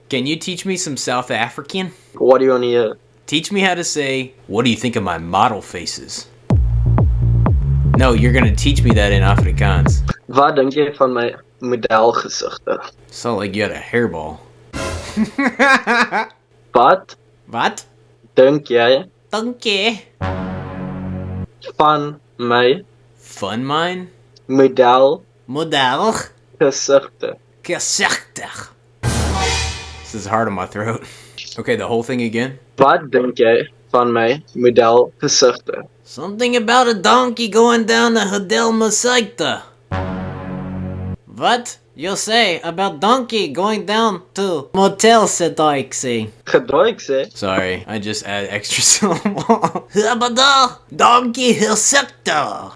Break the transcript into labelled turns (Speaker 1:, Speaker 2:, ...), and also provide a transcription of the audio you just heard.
Speaker 1: Can you teach me some South African?
Speaker 2: What do you want to hear?
Speaker 1: Teach me how to say, what do you think of my model faces? No, you're gonna teach me that in Afrikaans.
Speaker 2: Wat dink jy van my modelgesigte?
Speaker 1: Sound like you had a hairball.
Speaker 2: Wat
Speaker 1: Wat?
Speaker 2: dink jy
Speaker 1: Dankie.
Speaker 2: van my
Speaker 1: Fun mine?
Speaker 2: modelgesigte?
Speaker 1: Model? Gezichtig. This is hard on my throat. Okay, the whole thing again.
Speaker 2: Wat dink jy van my modelgesigte?
Speaker 1: Something about a donkey going down the Hadel Masaita. What? You say about donkey going down to motel Setaiksi.
Speaker 2: Gedruik sê,
Speaker 1: Sorry, I just add extra syllable. Habada donkey sector.